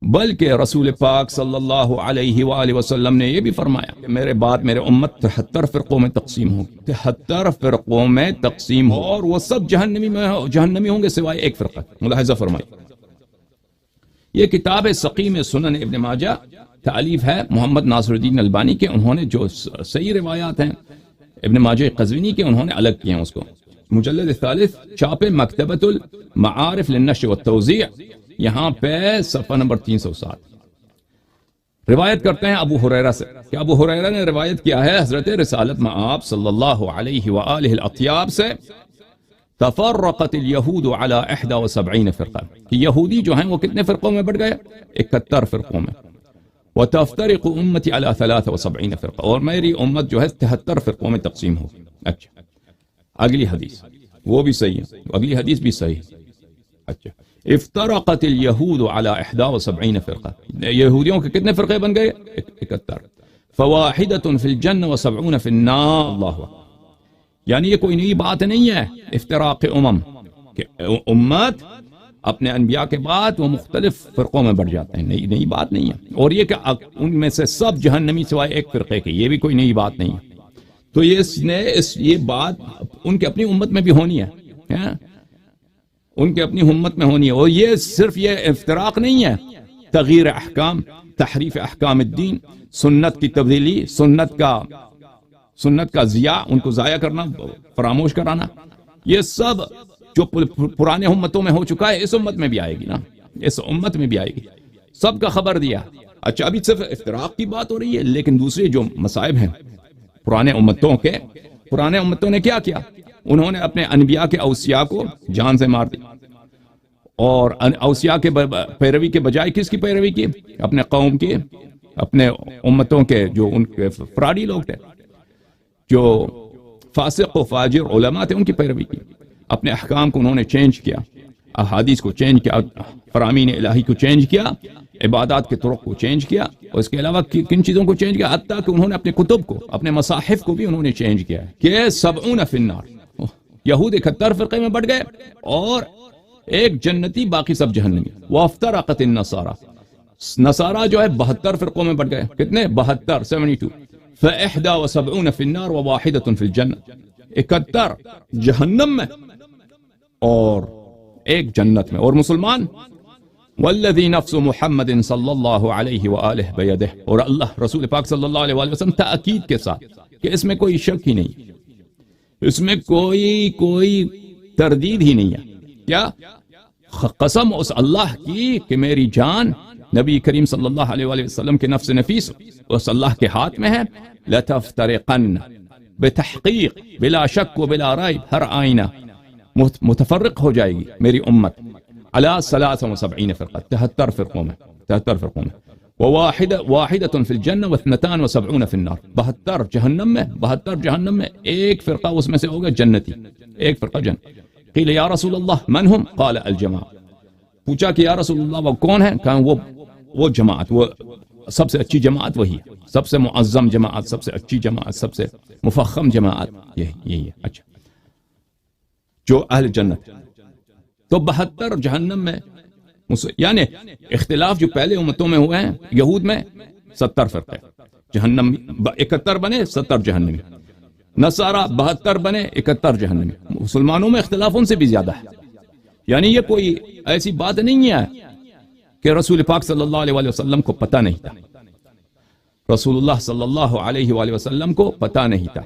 بلکہ رسول پاک صلی اللہ علیہ وآلہ وسلم نے یہ بھی فرمایا کہ میرے بعد میرے امت 73 فرقوں میں تقسیم ہوگی، 73 فرقوں میں تقسیم ہو اور وہ سب جہنمی ہوں گے سوائے ایک فرقہ۔ ملاحظہ فرمائیے، یہ کتاب سقیم سنن ابن ماجہ تالیف ہے محمد ناصر الدین البانی کے، انہوں نے جو صحیح روایات ہیں ابن ماجہ قزوینی کے انہوں نے الگ کیے ہیں اس کو۔ مجلد ثالث، چھاپے مکتبۃ المعارف للنشر والتوزیع، یہاں پہ صفحہ نمبر 307۔ روایت کرتے ہیں ابو ہریرہ سے کہ ابو ہریرہ نے روایت کیا ہے حضرت رسالت مآب صلی اللہ علیہ وآلہ الاطیاب سے، تفرقت الیہود علی 71 فرقہ، کہ یہودی جو ہیں وہ کتنے فرقوں میں بڑھ گئے؟ 71 فرقوں میں۔ وتفترق امتی علی 73 فرقہ، اور میری امت جو ہے 73 فرقوں میں تقسیم ہوگی۔ اچھا، اگلی حدیث وہ بھی صحیح ہے، اگلی حدیث بھی صحیح ہے۔ اچھا، افترقت الیہود علی 71 فرقہ، یہودیوں کے کتنے فرقے بن گئے؟ 71۔ فواحدۃ فی الجنہ و70 فی النار۔ اللہ اکبر، یعنی یہ کوئی نئی بات نہیں ہے افتراق امم، کہ امت اپنے انبیاء کے بعد وہ مختلف فرقوں میں بڑھ جاتے ہیں، نئی بات نہیں ہے۔ اور یہ کہ ان میں سے سب جہنمی سوائے ایک فرقے کے، یہ بھی کوئی نئی بات نہیں ہے۔ تو یہ بات ان کے اپنی امت میں بھی ہونی ہے، ان کے اپنی امت میں ہونی ہے۔ اور یہ صرف یہ افتراق نہیں ہے، تغییر احکام، تحریف احکام الدین، سنت کی تبدیلی، سنت کا ضیاع، ان کو ضائع کرنا، فراموش کرانا، یہ سب جو پرانے امتوں میں ہو چکا ہے اس امت میں بھی آئے گی نا، اس امت میں بھی آئے گی، سب کا خبر دیا۔ اچھا، ابھی صرف افتراق کی بات ہو رہی ہے، لیکن دوسرے جو مصائب ہیں پرانے امتوں نے کیا کیا؟ انہوں نے اپنے انبیاء کے اوصیاء کو جان سے مار دی، اور اوصیاء کے پیروی کے بجائے کس کی پیروی کی؟ اپنے قوم کی، اپنے امتوں کے جو ان کے فراڈی لوگ تھے، جو فاسق و فاجر علماء تھے، ان کی پیروی کی۔ اپنے احکام کو انہوں نے چینج کیا، احادیث کو چینج کیا، فرامین الہی کو چینج کیا، عبادات کے طرق کو چینج کیا، اور اس کے علاوہ کن چیزوں کو چینج کیا؟ حتیٰ کہ انہوں نے اپنے کتب کو، اپنے مصاحف کو بھی انہوں نے چینج کیا کہ 70 فی النار، یہود 71 فرقے میں بڑھ گئے اور ایک جنتی، باقی سب جہنمی۔ وافترقت النصارى، نصارہ جو ہے 72 فرقوں میں بڑھ گئے، کتنے؟ 72، 72۔ ف71 فی النار وواحدۃ فی الجنہ، 71 جہنم میں اور ایک جنت میں۔ اور مسلمان، والذی نفس محمد صلی اللہ علیہ وآلہ بیدہ، اور اللہ رسول پاک صلی اللہ علیہ وآلہ وسلم تاکید کے ساتھ کہ اس میں کوئی شک ہی نہیں، اس میں کوئی تردید ہی نہیں ہے۔ کیا؟ قسم اس اللہ کی کہ میری جان نبی کریم صلی اللہ علیہ وآلہ وسلم کے نفس نفیس اس اللہ کے ہاتھ میں ہے، لتفترقن، بتحقیق، بلا شک و بلا ریب، ہر آئینہ متفرق ہو جائے گی میری امت، علی 73 فرقہ، 73 فرقوں میں، 73 فرقوں میں۔ واحدۃ فی الجنہ و72 فی النار، 72 جہنم میں، 72 جہنم میں، ایک فرقہ اس میں سے ہوگا جنتی، ایک فرقہ جنت۔ قیل یا رسول اللہ من ہم؟ قال الجماعہ، پوچھا کہ یا رسول اللہ وہ کون ہے؟ کہا وہ جماعت، وہ سب سے اچھی جماعت وہی ہے، سب سے معظم جماعت، سب سے اچھی جماعت، سب سے مفخم جماعت یہی ہے۔ اچھا، جو اہل جنت، تو 72 جہنم میں، یعنی اختلاف جو پہلے امتوں میں ہوئے ہیں، یہود میں 70 فرقے جہنم، 71 بنے، 70 جہنمی، نصارہ 72 بنے، 71 جہنمی، مسلمانوں میں اختلاف ان سے بھی زیادہ ہے۔ یعنی یہ کوئی ایسی بات نہیں ہے کہ رسول پاک صلی اللہ علیہ وآلہ وسلم کو پتہ نہیں تھا، رسول اللہ صلی اللہ علیہ وآلہ وسلم کو پتہ نہیں تھا۔